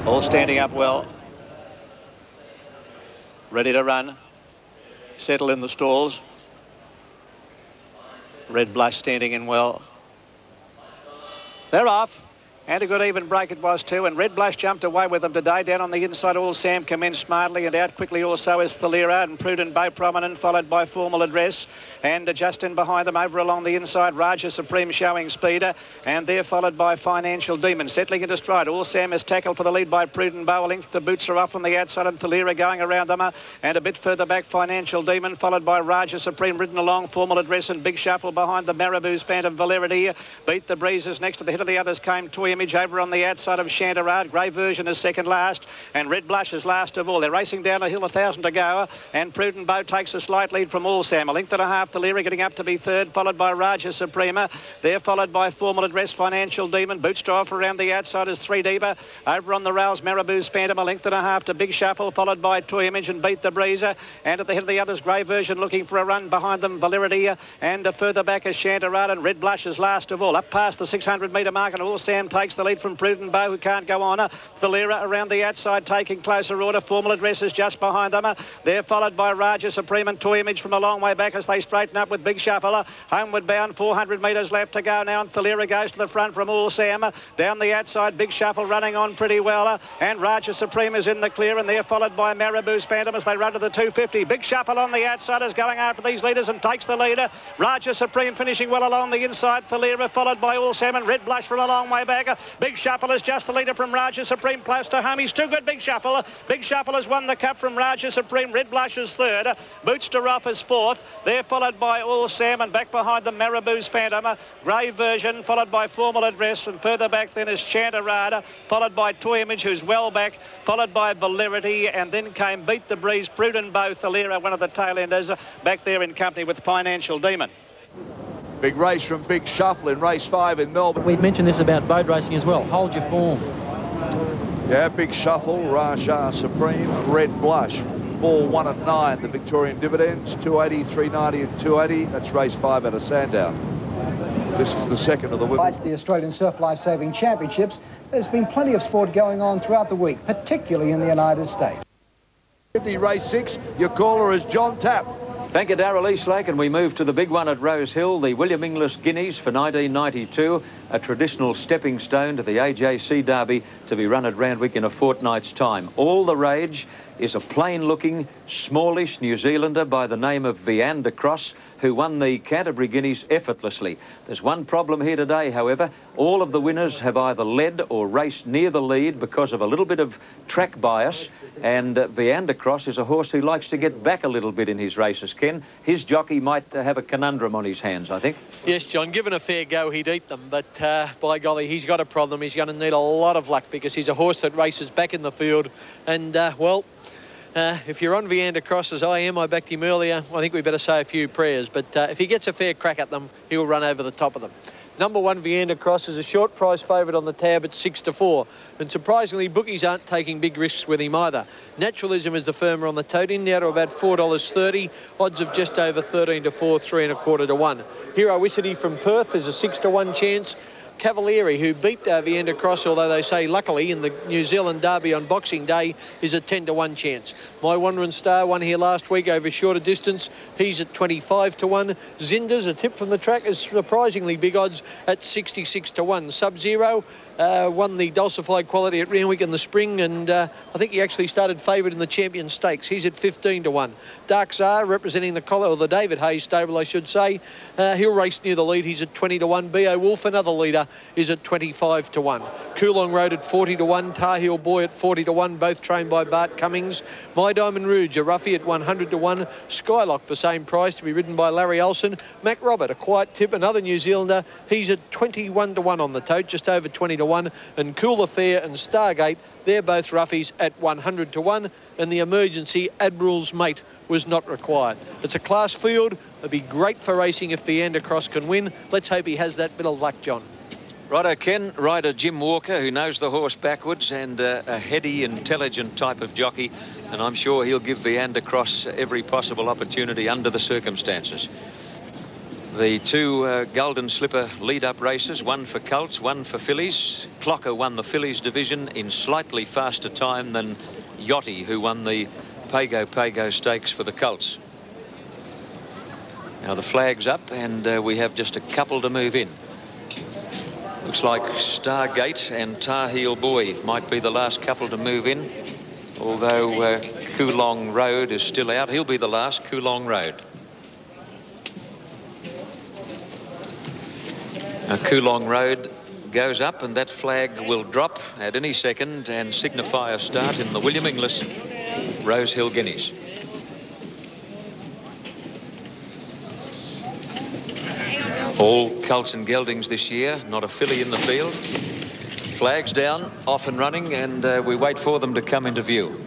All standing up well. Ready to run. Settle in the stalls. Red Blush standing in well. They're off. And a good even break it was too, and Red Blush jumped away with them today. Down on the inside, All Sam commenced smartly, and out quickly also is Thalira, and Prudent Bow prominent, followed by Formal Address, and just in behind them over along the inside, Raja Supreme showing speeder, and they're followed by Financial Demon. Settling into stride, All Sam is tackled for the lead by Prudent Bow. A length, the boots are off on the outside, and Thalira going around them, and a bit further back, Financial Demon, followed by Raja Supreme, ridden along, Formal Address, and Big Shuffle behind the Marabou's Phantom Valerity. Beat the Breezes. Next to the head of the others came Toy Image over on the outside of Chandarad. Grey Version is second last, and Red Blush is last of all. They're racing down a hill, 1,000 to go, and Prudent Bow takes a slight lead from All Sam. A length and a half, the Lyra getting up to be third, followed by Raja Suprema. They're followed by Formal Address, Financial Demon. Boots off around the outside is Three Deeper. Over on the rails, Marabou's Phantom. A length and a half to Big Shuffle, followed by Toy Image and Beat the Breezer. And at the head of the others, Grey Version looking for a run. Behind them, Valerity, and further back is Chandarad, and Red Blush is last of all. Up past the 600-metre mark, and All Sam takes the lead from Prudent Bow, who can't go on. Thalira around the outside taking closer order. Formal Address is just behind them. They're followed by Raja Supreme and Toy Image from a long way back as they straighten up with Big Shuffle. Homeward bound, 400 metres left to go now, and Thalira goes to the front from All Sam. Down the outside, Big Shuffle running on pretty well, and Raja Supreme is in the clear, and they're followed by Marabou's Phantom as they run to the 250. Big Shuffle on the outside is going after these leaders and takes the leader. Raja Supreme finishing well along the inside. Thalira followed by All Sam and Red Blush from a long way back. Big Shuffle is just the leader from Raja Supreme, close to home. He's too good, Big Shuffle. Big Shuffle has won the cup from Raja Supreme. Red Blush is third. Bootster off is fourth. They're followed by All Sam, and back behind them, Marabou's Phantom. Grey Version, followed by Formal Address, and further back then is Chandarada, followed by Toy Image, who's well back, followed by Valerity, and then came Beat the Breeze, Prudent Bow, Thalira, one of the tail enders, back there in company with Financial Demon. Big race from Big Shuffle in race 5 in Melbourne. We've mentioned this about boat racing as well. Hold your form. Yeah, Big Shuffle, Raja Supreme, Red Blush. 4, 1 and 9, the Victorian dividends, 280, 390 and 280. That's race 5 out of Sandown. This is the second of the women. The Australian Surf Life Saving Championships. There's been plenty of sport going on throughout the week, particularly in the United States. Sydney race 6, your caller is John Tapp. Thank you, Darrell Eastlake, and we move to the big one at Rose Hill, the William Inglis Guineas for 1992, a traditional stepping stone to the AJC Derby to be run at Randwick in a fortnight's time. All the rage is a plain-looking, smallish New Zealander by the name of Viander Cross, who won the Canterbury Guineas effortlessly. There's one problem here today, however. All of the winners have either led or raced near the lead because of a little bit of track bias, and Viander Cross is a horse who likes to get back a little bit in his races, Ken. His jockey might have a conundrum on his hands, I think. Yes, John, given a fair go, he'd eat them, but by golly, he's got a problem. He's going to need a lot of luck because he's a horse that races back in the field, and, well, if you're on Viander Cross, as I am, I backed him earlier, I think we better say a few prayers. But if he gets a fair crack at them, he'll run over the top of them. Number 1, Viander Cross, is a short price favourite on the tab at 6-4. And surprisingly, bookies aren't taking big risks with him either. Naturalism is the firmer on the tote-in, now to about $4.30. Odds of just over 13-4, 3.25 to 1. Heroicity from Perth is a 6-1 chance. Cavalieri, who beat Viander Cross, although they say luckily in the New Zealand Derby on Boxing Day, is a 10-1 chance. My Wandering Star won here last week over shorter distance. He's at 25-1. Zinders, a tip from the track, is surprisingly big odds at 66-1. Sub-Zero won the Dulcified Quality at Randwick in the spring, and I think he actually started favourite in the Champion Stakes. He's at 15-1. Dark Czar, representing the Collar, or the David Hayes stable, I should say, he'll race near the lead. He's at 20-1. B.O. Wolf, another leader, is at 25-1. Coolong Road at 40-1. Tar Heel Boy at 40-1, both trained by Bart Cummings. My Diamond Rouge, a roughie at 100-1. Skylock, the same price, to be ridden by Larry Olsen. Mac Robert, a quiet tip, another New Zealander. He's at 21-1 on the tote, just over 20-1. And Cool Affair and Stargate, they're both roughies at 100-1. And the emergency Admiral's Mate was not required. It's a class field. It'd be great for racing if Viander Cross can win. Let's hope he has that bit of luck, John. Righto, Ken. Rider Jim Walker, who knows the horse backwards, and a heady, intelligent type of jockey. And I'm sure he'll give Viander Cross every possible opportunity under the circumstances. The two Golden Slipper lead-up races, one for Colts, one for fillies. Clocker won the fillies division in slightly faster time than Yachty, who won the Pago Stakes for the Colts. Now the flag's up, and we have just a couple to move in. Looks like Stargate and Tar Heel Boy might be the last couple to move in, although Coolong Road is still out. He'll be the last, Coolong Road. Now Coolong Road goes up, and that flag will drop at any second and signify a start in the William Inglis Rosehill Guineas. All Colts and Geldings this year, not a filly in the field. Flags down, off and running, and we wait for them to come into view.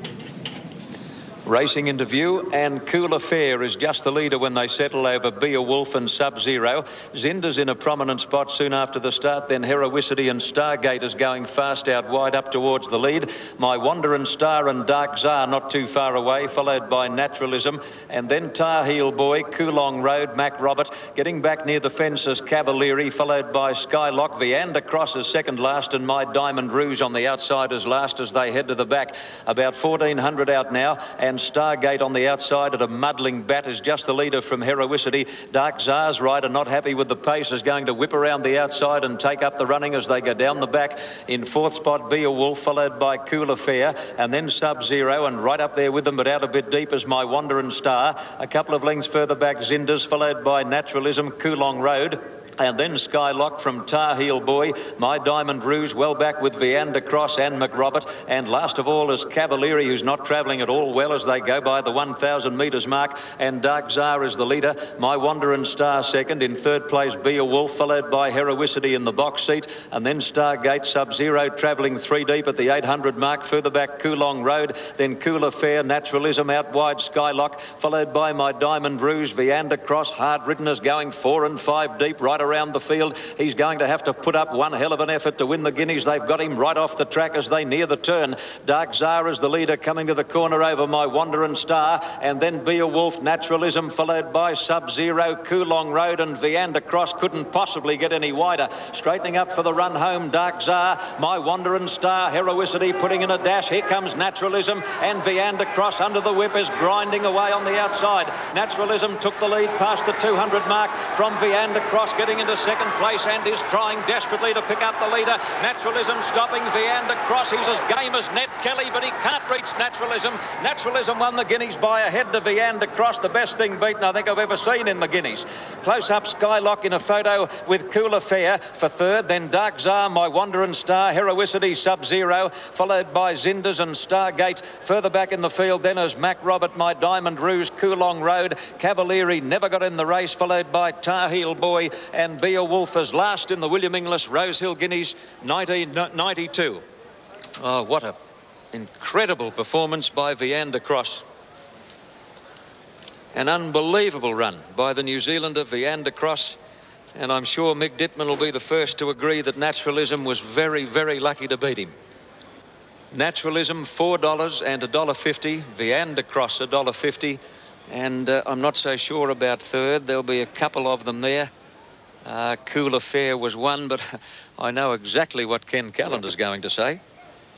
Racing into view, and Cool Affair is just the leader when they settle over Beowulf and Sub-Zero. Zinder's in a prominent spot soon after the start, then Heroicity and Stargate is going fast out wide up towards the lead. My Wanderin' Star and Dark Czar not too far away, followed by Naturalism, and then Tar Heel Boy, Coolong Road, Mac Robert, getting back near the fences, Cavalieri, followed by Skylock, Viander Cross is second last, and My Diamond Rouge on the outside as last as they head to the back. About 1,400 out now, and Stargate on the outside at a muddling bat is just the leader from Heroicity. Dark Czar's rider not happy with the pace is going to whip around the outside and take up the running as they go down the back. In fourth spot, Beowulf, followed by Cool Affair, and then Sub-Zero, and right up there with them but out a bit deep is My Wanderin' Star. A couple of lengths further back, Zinder's, followed by Naturalism, Coolong Road. And then Skylock from Tar Heel Boy, My Diamond Rouge, well back with Viander Cross and McRobert. And last of all is Cavalieri, who's not travelling at all well as they go by the 1,000 metres mark. And Dark Czar is the leader. My Wanderin' Star second. In third place, Beowulf, followed by Heroicity in the box seat. And then Stargate, Sub-Zero travelling 3 deep at the 800 mark. Further back, Coolong Road. Then Cool Affair, Naturalism out wide, Skylock, followed by My Diamond Rouge. Viander Cross, hard ridden, is going 4 and 5 deep right around the field. He's going to have to put up one hell of an effort to win the Guineas. They've got him right off the track as they near the turn. Dark Czar is the leader coming to the corner over My Wanderin' Star, and then Beowulf, Naturalism, followed by Sub-Zero, Coolong Road, and Viander Cross couldn't possibly get any wider. Straightening up for the run home, Dark Czar, My Wanderin' Star, Heroicity putting in a dash. Here comes Naturalism, and Viander Cross under the whip is grinding away on the outside. Naturalism took the lead past the 200 mark from Viander Cross, getting into second place and is trying desperately to pick up the leader. Naturalism stopping Viander Cross. He's as game as Ned Kelly, but he can't reach Naturalism. Naturalism won the Guineas by a head to Viander Cross, the best thing beaten I think I've ever seen in the Guineas. Close up Skylock in a photo with Cool Affair for third, then Dark Czar, My Wanderin' Star, Heroicity, Sub-Zero, followed by Zinders and Stargate. Further back in the field then is Mac Robert, My Diamond Rouge, Coolong Road. Cavalieri never got in the race, followed by Tar Heel Boy, and Beowulf is last in the William Inglis Rosehill Guineas 1992. Oh, what an incredible performance by Viander Cross. An unbelievable run by the New Zealander Viander Cross, and I'm sure Mick Dittman will be the first to agree that Naturalism was very, very lucky to beat him. Naturalism $4 and $1.50, Viander Cross $1.50, and I'm not so sure about third. There'll be a couple of them there. Cool Affair was one, but I know exactly what Ken Callender's going to say.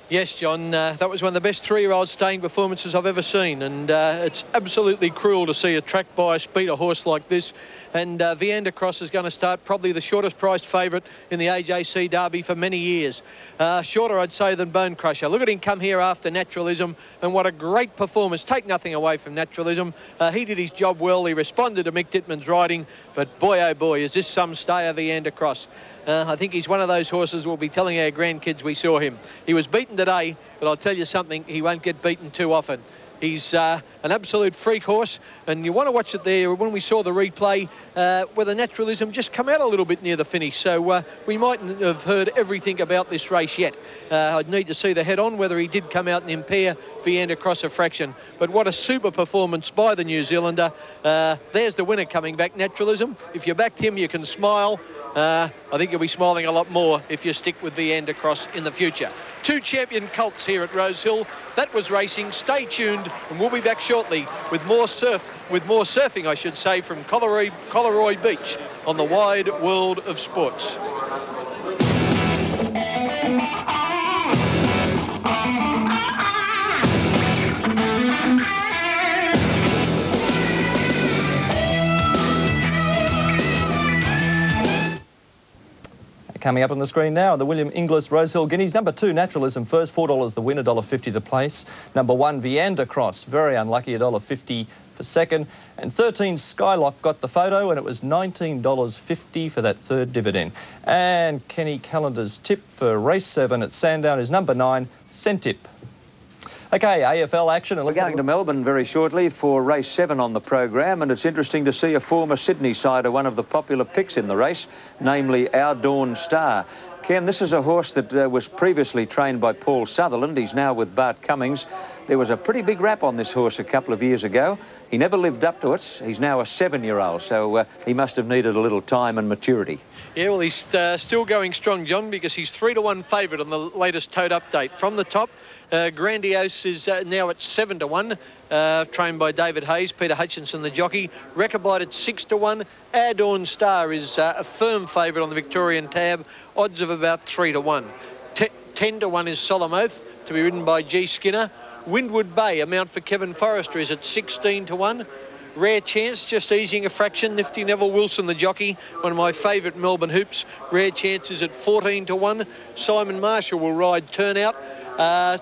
Yes, John, that was one of the best 3-year-old staying performances I've ever seen, and it's absolutely cruel to see a track bias beat a horse like this. And Viander Cross is going to start probably the shortest priced favourite in the AJC Derby for many years. Shorter, I'd say, than Bone Crusher. Look at him come here after Naturalism, and what a great performance. Take nothing away from Naturalism. He did his job well. He responded to Mick Dittman's riding, but boy, oh boy, is this some stayer, Viander Cross. I think he's one of those horses we'll be telling our grandkids we saw him. He was beaten today, but I'll tell you something, he won't get beaten too often. He's an absolute freak horse, and you want to watch it there. When we saw the replay, where the Naturalism just come out a little bit near the finish, so we mightn't have heard everything about this race yet. I'd need to see the head-on, whether he did come out and impair Viander Cross a fraction. But what a super performance by the New Zealander. There's the winner coming back, Naturalism. If you backed him, you can smile. I think you'll be smiling a lot more if you stick with Viander Cross in the future. 2 champion colts here at Rosehill. That was racing. Stay tuned, and we'll be back shortly with more surfing, I should say, from Coleroy Beach. on the wide world of sports. Coming up on the screen now, the William Inglis Rosehill Guineas. Number 2, Naturalism first, $4 the win, $1.50 the place. Number 1, Viander Cross, very unlucky, $1.50 for second. And 13, Skylock got the photo, and it was $19.50 for that third dividend. And Kenny Callender's tip for race 7 at Sandown is number 9, Centip. Okay, AFL action. We're going to Melbourne very shortly for race 7 on the program, and it's interesting to see a former Sydney sider, one of the popular picks in the race, namely Our Dawn Star. Ken, this is a horse that was previously trained by Paul Sutherland. He's now with Bart Cummings. There was a pretty big rap on this horse a couple of years ago. He never lived up to it. He's now a 7-year-old, so he must have needed a little time and maturity. Yeah, well, he's still going strong, John, because he's 3-1 favourite on the latest tote update. From the top, Grandiose is now at 7-1, trained by David Hayes, Peter Hutchinson the jockey. Rechabite at 6-1. Our Dawn Star is a firm favourite on the Victorian tab, odds of about 3-1. 10-1 is Solemn Oath, to be ridden by G. Skinner. Windward Bay, a mount for Kevin Forrester, is at 16-1. Rare Chance, just easing a fraction. Nifty Neville Wilson, the jockey, one of my favourite Melbourne hoops. Rare Chance is at 14-1. Simon Marshall will ride Turnout.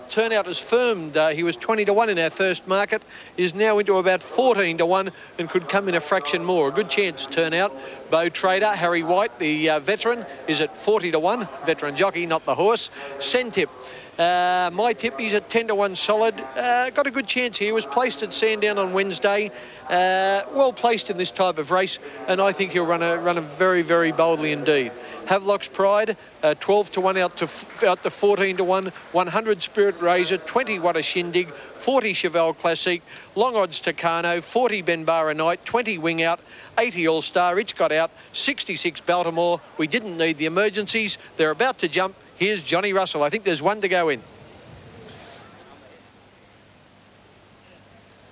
Turnout is firmed. He was 20-1 in our first market, is now into about 14-1 and could come in a fraction more. A good chance, Turnout. Bow Trader, Harry White, the veteran, is at 40-1. Veteran jockey, not the horse. Centip. My tip, he's at 10-1 solid. Got a good chance here. Was placed at Sandown on Wednesday. Well placed in this type of race, and I think he'll run a very, very boldly indeed. Havelock's Pride, 12-1 out to 14-1. 100 Spirit Razor, 20 What a Shindig, 40 Chevelle Classic, long odds Tucano, 40 Benbara Knight, 20 Wing Out, 80 All Star. It's got out. 66 Baltimore. We didn't need the emergencies. They're about to jump. Here's Johnny Russell. I think there's one to go in.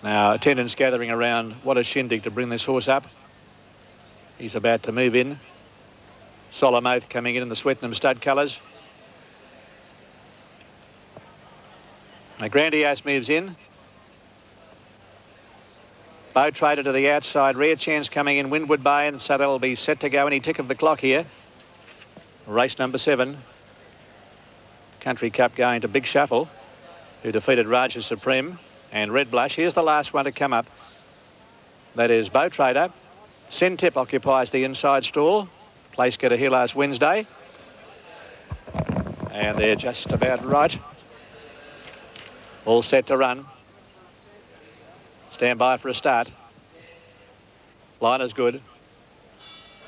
Now, attendance gathering around What a Shindig to bring this horse up. He's about to move in. Solemn Oath coming in the Swettenham stud colours. Now, Grandiose moves in. Bow Trader to the outside. Rare Chance coming in. Windward Bay, and so they'll be set to go any tick of the clock here. Race number 7. Country Cup going to Big Shuffle, who defeated Raja Supreme and Red Blush. Here's the last one to come up. That is Bow Trader. Centip occupies the inside stall. Place getter here last Wednesday. And they're just about right. All set to run. Stand by for a start. Line is good.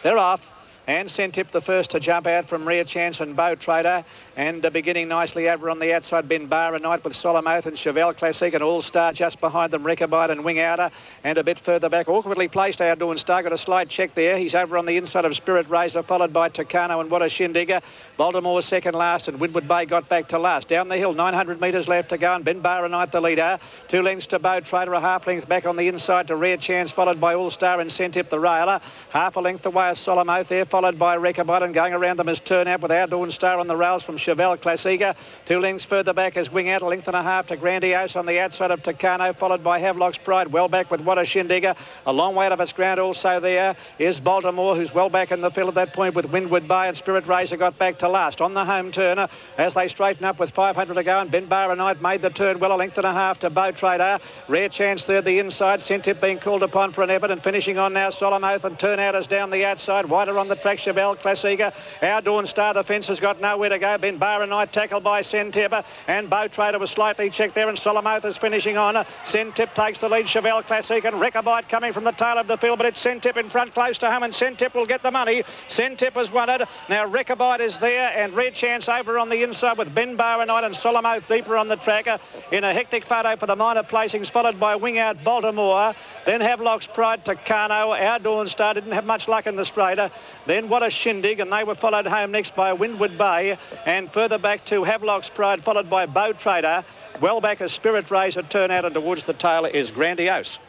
They're off. And Centip the first to jump out from Rare Chance and Bow Trader. And beginning nicely over on the outside, Benbara Knight with Solemn Oath and Chevelle Classic and All Star just behind them, Rechabite and Wing Outer. And a bit further back, awkwardly placed Our Dawn Star. Got a slight check there. He's over on the inside of Spirit Razor, followed by Tucano and What a Shindig. Baltimore second last, and Windward Bay got back to last. Down the hill, 900 metres left to go, and Benbara Knight the leader. 2 lengths to Bow Trader, a half length back on the inside to Rare Chance, followed by All Star and Centip the railer. Half a length away is Solemn Oath there, followed by Rechabite, and going around them is Turnout with Our Dawn Star on the rails from Chevelle Classica. 2 lengths further back is Wing Out, a length and a half to Grandiose on the outside of Tucano, followed by Havelock's Pride, well back with What a Shindig. A long way out of its ground also there is Baltimore, who's well back in the field at that point with Windward Bay, and Spirit Razor got back to last. On the home turner as they straighten up with 500 to go, and Benbara Knight made the turn well, a length and a half to Bow Trader. Rare Chance third the inside, Centip being called upon for an effort, and finishing on now Solemn Oath, and Turnout is down the outside, wider on the track Chevelle Classica. Our Dawn Star, the fence has got nowhere to go. Benbara Knight tackled by Centip, and Bow Trader was slightly checked there, and Solemn Oath is finishing on. Centip takes the lead, Chevelle Classic, and Rechabite coming from the tail of the field, but it's Centip in front close to home, and Centip will get the money. Centip has won it. Now Rechabite is there, and Red Chance over on the inside with Benbara Knight and Solemn Oath deeper on the track in a hectic photo for the minor placings, followed by Wing Out Baltimore, then Havelock's Pride Tucano. Our Dawn Star didn't have much luck in the straighter, then What a Shindig, and they were followed home next by Windward Bay, and further back to Havelock's Pride, followed by Bow Trader. Well back as Spirit Razor, Turnout, and towards the tail is Grandiose.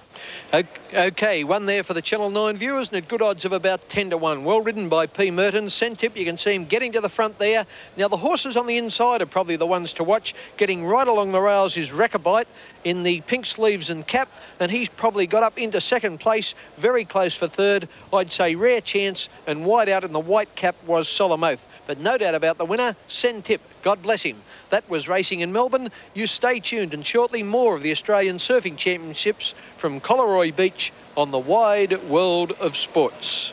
Okay, one there for the Channel 9 viewers, and at good odds of about 10 to 1. Well ridden by P. Merton. Sentip, you can see him getting to the front there. Now, the horses on the inside are probably the ones to watch. Getting right along the rails is Rechabite in the pink sleeves and cap, and he's probably got up into second place, very close for third. I'd say Rare Chance, and wide out in the white cap was Solemn Oath. But no doubt about the winner, Sentip. God bless him. That was racing in Melbourne. You stay tuned, and shortly more of the Australian Surfing Championships from Collaroy Beach on the wide world of sports.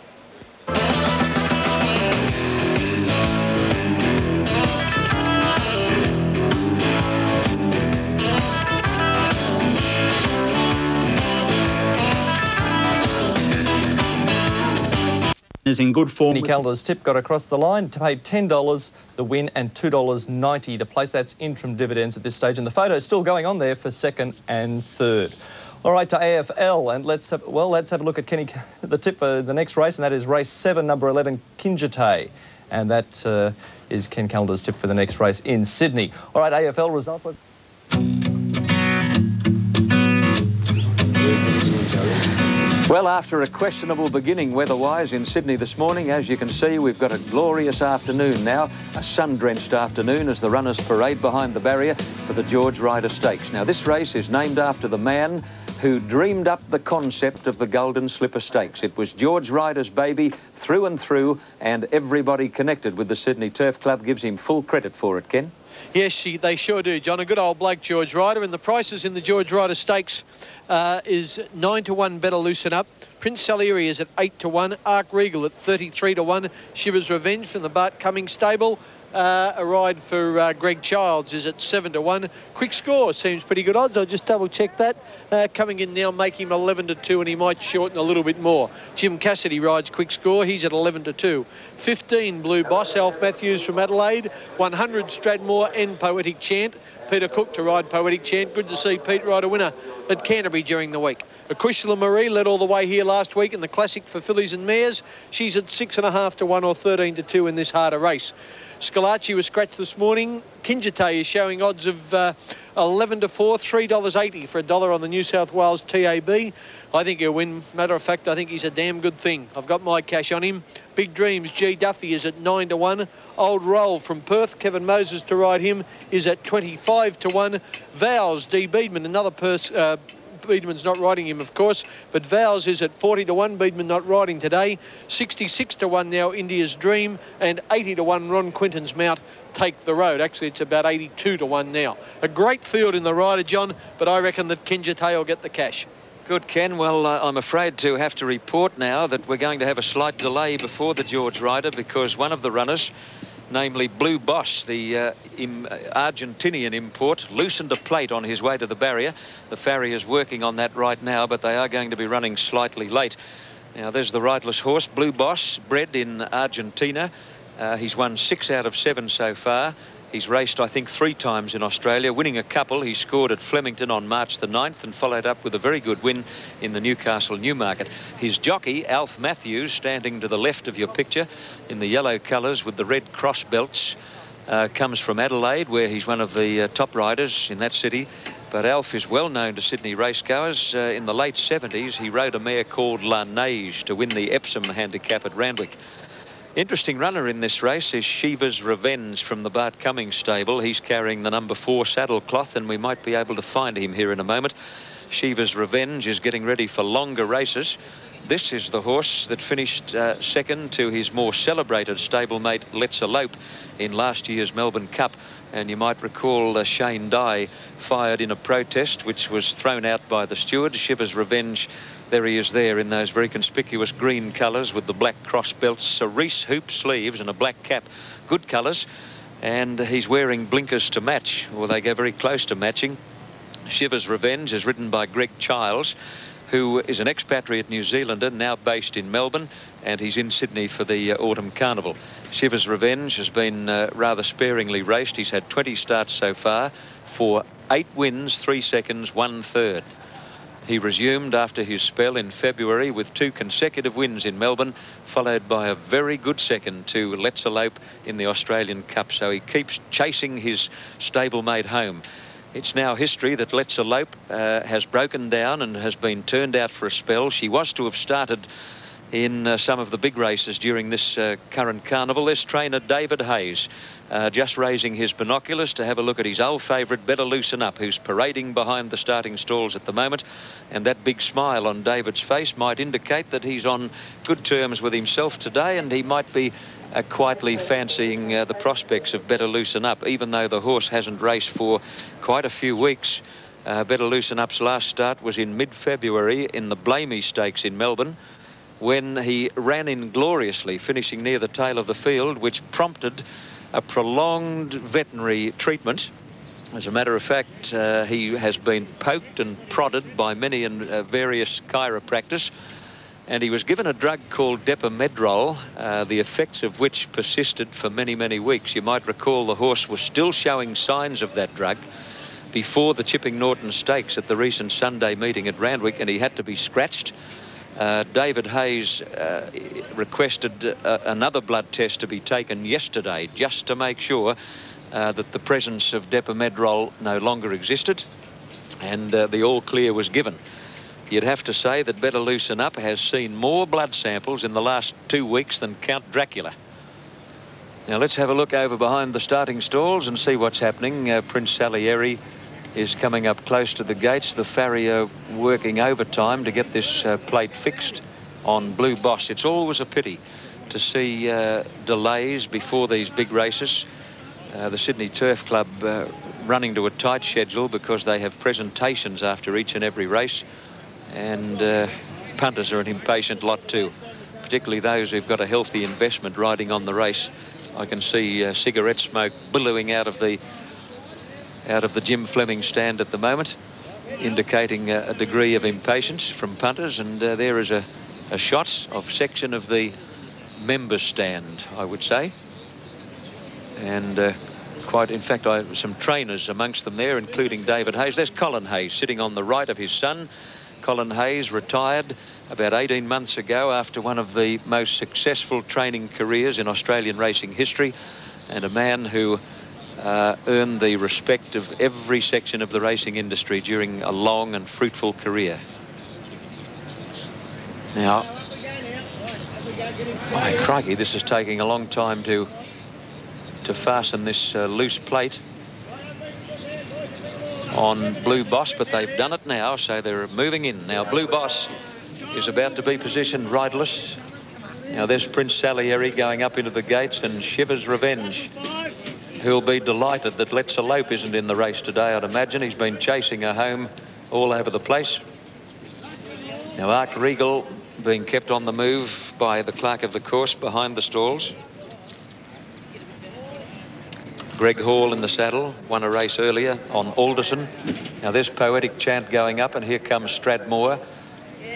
Is in good form. Kenny Calder's tip got across the line to pay $10 the win and $2.90 the place. That's interim dividends at this stage, and the photo is still going on there for second and third. All right, to AFL, and let's have a look at the tip for the next race, and that is race 7, number 11, Kinjite, and that is Ken Calder's tip for the next race in Sydney. All right, AFL result. Well, after a questionable beginning weather-wise in Sydney this morning, as you can see, we've got a glorious afternoon now, a sun-drenched afternoon as the runners parade behind the barrier for the George Ryder Stakes. Now, this race is named after the man who dreamed up the concept of the Golden Slipper Stakes. It was George Ryder's baby through and through, and everybody connected with the Sydney Turf Club gives him full credit for it, Ken. Yes, they sure do, John. A good old bloke, George Ryder. And the prices in the George Ryder Stakes is 9 to 1, Better Loosen Up. Prince Salieri is at 8 to 1. Arc Regal at 33 to 1. Shivers Revenge from the Bart Cummings stable. A ride for Greg Childs is at 7 to 1. Quick Score seems pretty good odds. I'll just double check that. Coming in now, make him 11 to 2, and he might shorten a little bit more. Jim Cassidy rides Quick Score. He's at 11 to 2. 15 Blue Boss, Alf Matthews from Adelaide. 100 Stradmore and Poetic Chant. Peter Cook to ride Poetic Chant. Good to see Pete ride a winner at Canterbury during the week. Acushla Marie led all the way here last week in the Classic for fillies and mares. She's at 6.5 to 1 or 13 to 2 in this harder race. Scalacci was scratched this morning. Kinjite is showing odds of 11 to 4, $3.80 for $1 on the New South Wales TAB. I think he'll win. Matter of fact, I think he's a damn good thing. I've got my cash on him. Big Dreams, G. Duffy is at 9 to 1. Old Roll from Perth, Kevin Moses to ride him, is at 25 to 1. Vows, D. Beedman, another Beedman's not riding him, of course, but Vows is at 40 to 1. Beedman not riding today. 66 to 1 now, India's Dream, and 80 to 1, Ron Quinton's Mount Take the Road. Actually, it's about 82 to 1 now. A great field in the rider, John, but I reckon that Kinjite will get the cash. Good, Ken. Well, I'm afraid to have to report now that we're going to have a slight delay before the George Ryder because one of the runners, namely Blue Boss, the Argentinian import, loosened a plate on his way to the barrier. The farrier is working on that right now, but they are going to be running slightly late. Now, there's the riderless horse, Blue Boss, bred in Argentina. He's won 6 out of 7 so far. He's raced, I think, 3 times in Australia, winning a couple. He scored at Flemington on March the 9th and followed up with a very good win in the Newcastle Newmarket. His jockey, Alf Matthews, standing to the left of your picture in the yellow colours with the red cross belts, comes from Adelaide, where he's one of the top riders in that city. But Alf is well known to Sydney racegoers. In the late 70s, he rode a mare called La Neige to win the Epsom handicap at Randwick. Interesting runner in this race is Shiva's Revenge from the Bart Cummings stable. He's carrying the number 4 saddle cloth, and we might be able to find him here in a moment. Shiva's Revenge is getting ready for longer races. This is the horse that finished second to his more celebrated stablemate Let's Elope in last year's Melbourne Cup. And you might recall Shane Dye fired in a protest which was thrown out by the steward. Shiva's Revenge, there he is there in those very conspicuous green colours with the black cross belts, cerise hoop sleeves and a black cap. Good colours. And he's wearing blinkers to match, or they go very close to matching. Shiva's Revenge is ridden by Greg Childs, who is an expatriate New Zealander now based in Melbourne, and he's in Sydney for the Autumn Carnival. Shiva's Revenge has been rather sparingly raced. He's had 20 starts so far for 8 wins, 3 seconds, 1/3. He resumed after his spell in February with 2 consecutive wins in Melbourne, followed by a very good second to Let's Elope in the Australian Cup. So he keeps chasing his stablemate home. It's now history that Let's Elope has broken down and has been turned out for a spell. She was to have started in some of the big races during this current carnival. This trainer, David Hayes, just raising his binoculars to have a look at his old favourite, Better Loosen Up, who's parading behind the starting stalls at the moment. And that big smile on David's face might indicate that he's on good terms with himself today, and he might be quietly fancying the prospects of Better Loosen Up, even though the horse hasn't raced for quite a few weeks. Better Loosen Up's last start was in mid-February in the Blamey Stakes in Melbourne, when he ran in gloriously, finishing near the tail of the field, which prompted a prolonged veterinary treatment. As a matter of fact, he has been poked and prodded by many and various chiropractors, and he was given a drug called Depomedrol, the effects of which persisted for many, many weeks. You might recall the horse was still showing signs of that drug before the Chipping Norton Stakes at the recent Sunday meeting at Randwick, and he had to be scratched. David Hayes requested another blood test to be taken yesterday just to make sure that the presence of Depomedrol no longer existed, and the all clear was given. You'd have to say that Better Loosen Up has seen more blood samples in the last 2 weeks than Count Dracula. Now let's have a look over behind the starting stalls and see what's happening. Prince Salieri is coming up close to the gates. The farrier working overtime to get this plate fixed on Blue Boss. It's always a pity to see delays before these big races. The Sydney Turf Club running to a tight schedule because they have presentations after each and every race, and punters are an impatient lot too, particularly those who've got a healthy investment riding on the race. I can see cigarette smoke billowing out of the Jim Fleming stand at the moment, indicating a degree of impatience from punters. And there is a shot of section of the members stand, I would say, and quite, in fact, some trainers amongst them there, including David Hayes. There's Colin Hayes sitting on the right of his son. Colin Hayes retired about 18 months ago after one of the most successful training careers in Australian racing history, and a man who earned the respect of every section of the racing industry during a long and fruitful career. Now, my crikey, this is taking a long time to fasten this loose plate on Blue Boss, but they've done it now, so they're moving in. Now Blue Boss is about to be positioned riderless. Now there's Prince Salieri going up into the gates, and Shiver's Revenge, who'll be delighted that Let's Elope isn't in the race today, I'd imagine. He's been chasing her home all over the place. Now Arc Regal being kept on the move by the clerk of the course behind the stalls. Greg Hall in the saddle, won a race earlier on Alderson. Now there's Poetic Chant going up, and here comes Stradmore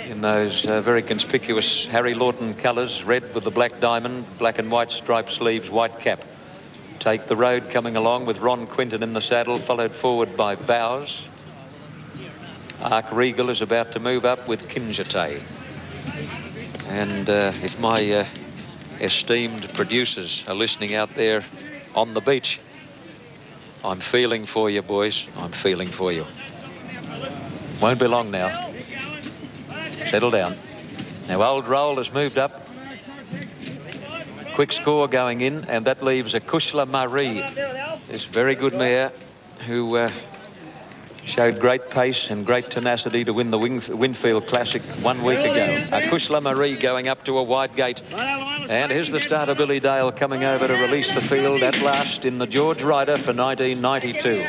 in those very conspicuous Harry Lawton colours, red with the black diamond, black and white striped sleeves, white cap. Take the Road coming along with Ron Quinton in the saddle, followed forward by Vows. Arc Regal is about to move up with Kinjate. And if my esteemed producers are listening out there on the beach, I'm feeling for you, boys. I'm feeling for you. Won't be long now. Settle down. Now Old Roll has moved up. Quick Score going in, and that leaves a Kushla Marie, this very good mare who showed great pace and great tenacity to win the Winfield Classic 1 week ago. A Kushla Marie going up to a wide gate. And here's the starter, Billy Dale, coming over to release the field at last in the George Ryder for 1992.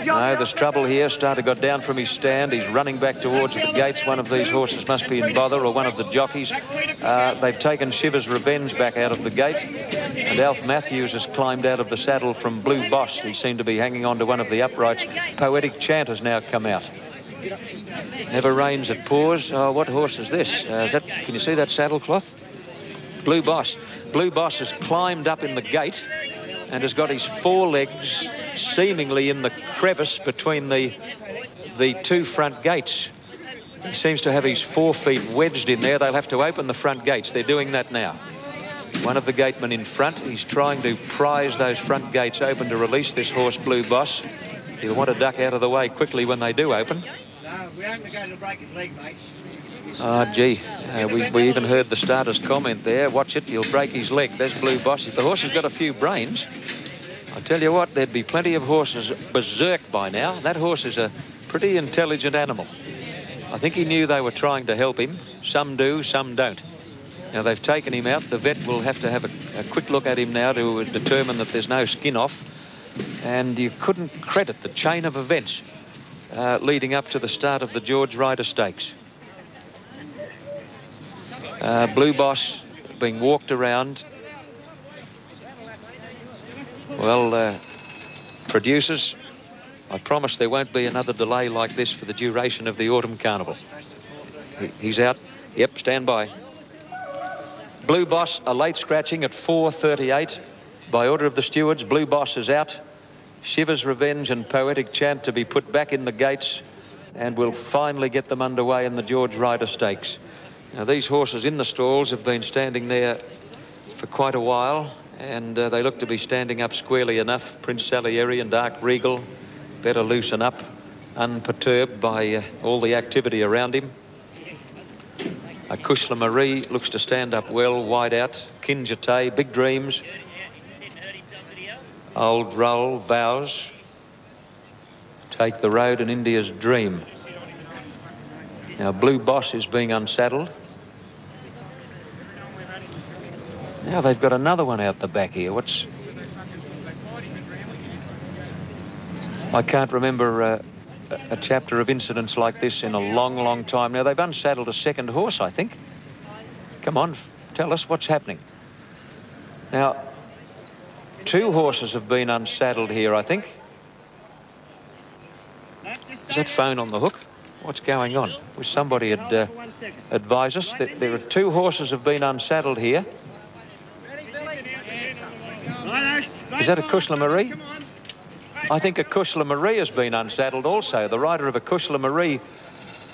No, there's trouble here. Starter got down from his stand. He's running back towards the gates. One of these horses must be in bother, or one of the jockeys. They've taken Shiver's Revenge back out of the gate, and Alf Matthews has climbed out of the saddle from Blue Boss. He seemed to be hanging on to one of the uprights. Poetic Chant has now come out. Never Rains at Pause. Oh, what horse is this? Can you see that saddle cloth? Blue Boss. Blue Boss has climbed up in the gate and has got his forelegs seemingly in the crevice between the two front gates. He seems to have his 4 feet wedged in there. They'll have to open the front gates. They're doing that now. One of the gatemen in front, he's trying to prise those front gates open to release this horse, Blue Boss. He'll want to duck out of the way quickly when they do open. No, we aren't going to break his leg, mate. Oh, gee, we even heard the starter's comment there. Watch it, he'll break his leg. There's Blue Boss. If the horse has got a few brains, I tell you what, there'd be plenty of horses berserk by now. That horse is a pretty intelligent animal. I think he knew they were trying to help him. Some do, some don't. Now, they've taken him out. The vet will have to have a quick look at him now to determine that there's no skin off. And you couldn't credit the chain of events leading up to the start of the George Ryder Stakes. Blue Boss being walked around. Well, producers, I promise there won't be another delay like this for the duration of the Autumn Carnival. He's out. Yep, stand by. Blue Boss, a late scratching at 4:38. By order of the stewards, Blue Boss is out. Shiver's Revenge and Poetic Chant to be put back in the gates, and we'll finally get them underway in the George Ryder Stakes. Now, these horses in the stalls have been standing there for quite a while, and they look to be standing up squarely enough. Prince Salieri and Dark Regal better loosen up, unperturbed by all the activity around him. Kushla Marie looks to stand up well, wide out. Kinjate, Big Dreams. Old Roll, Vows. Take the Road and India's Dream. Now, Blue Boss is being unsaddled. Now they've got another one out the back here. What's... I can't remember a chapter of incidents like this in a long, long time. Now, they've unsaddled a second horse, I think. Come on, tell us what's happening. Now, two horses have been unsaddled here, I think. Is that phone on the hook? What's going on? Wish somebody had advised us that there are two horses have been unsaddled here. Is that a Kushla Marie? I think a Kushla Marie has been unsaddled also. The rider of a Kushla Marie,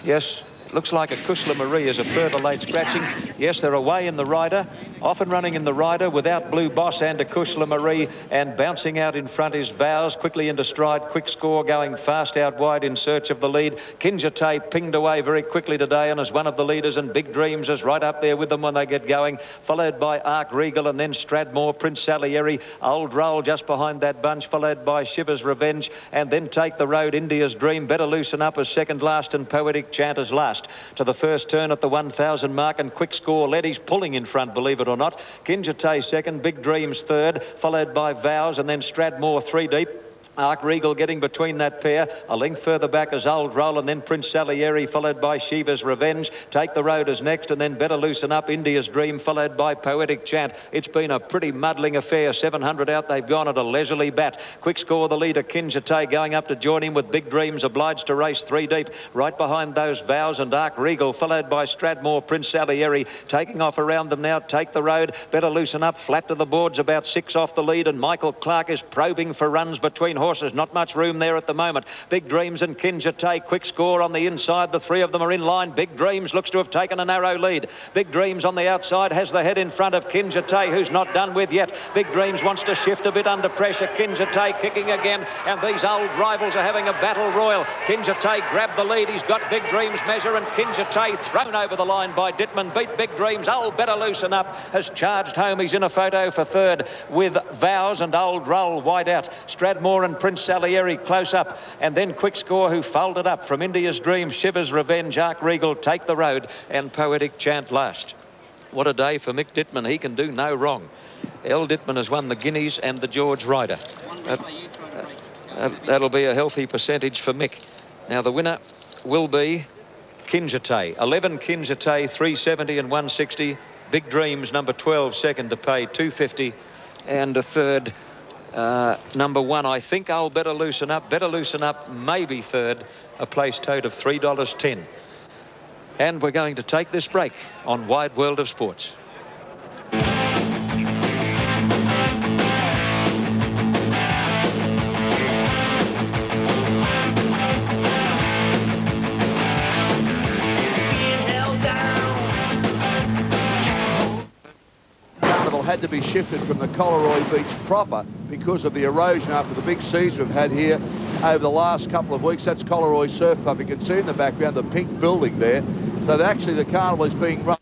yes, it looks like a Kushla Marie is a further late scratching. Yes, they're away in the rider, off and running in the rider without Blue Boss and a Kushla Marie, and bouncing out in front is Vows, quickly into stride, Quick Score going fast out wide in search of the lead. Kinjate pinged away very quickly today and is one of the leaders, and Big Dreams is right up there with them when they get going, followed by Ark Regal and then Stradmore, Prince Salieri, Old Roll just behind that bunch, followed by Shiver's Revenge, and then Take the Road, India's Dream, Better Loosen Up as second last, and Poetic Chant as last. To the first turn at the 1,000 mark, and Quick Score led. He's pulling in front, believe it or not. Kinjate second, Big Dreams third, followed by Vows, and then Stradmore three deep. Ark Regal getting between that pair. A length further back as Old Roll, and then Prince Salieri, followed by Shiva's Revenge. Take the Road as next, and then Better Loosen Up, India's Dream, followed by Poetic Chant. It's been a pretty muddling affair. 700 out, they've gone at a leisurely bat. Quick Score, the leader, Kinjate, going up to join him with Big Dreams, obliged to race three deep. Right behind those Vows and Ark Regal, followed by Stradmore, Prince Salieri, taking off around them now. Take the Road, Better Loosen Up, flat to the boards, about 6 off the lead, and Michael Clark is probing for runs between horses. Not much room there at the moment. Big Dreams and Kinjate, Quick Score on the inside. The three of them are in line. Big Dreams looks to have taken a narrow lead. Big Dreams on the outside has the head in front of Kinjate, who's not done with yet. Big Dreams wants to shift a bit under pressure. Kinjate kicking again, and these old rivals are having a battle royal. Kinjate grabbed the lead. He's got Big Dreams measure, and Kinjate thrown over the line by Dittman. Beat Big Dreams. Old Better Loosen Up has charged home. He's in a photo for third with Vows and Old Roll wide out. Stradmore and Prince Salieri close up, and then Quick Score, who folded up from India's Dream, Shiver's Revenge, Ark Regal, Take the Road, and Poetic Chant last. What a day for Mick Dittman. He can do no wrong. L. Dittman has won the Guineas and the George Ryder. That'll be a healthy percentage for Mick. Now the winner will be Kinjate. 11 Kinjate, 370 and 160. Big Dreams, number 12, second to pay 250, and a third. Number 1, I think I'll Better Loosen Up. Better Loosen Up, maybe third, a place tote of $3.10. And we're going to take this break on Wide World of Sports. Had to be shifted from the Coleroy Beach proper because of the erosion after the big seas we've had here, over the last couple of weeks. That's Collaroy Surf Club. You can see in the background the pink building there. So actually the carnival is being run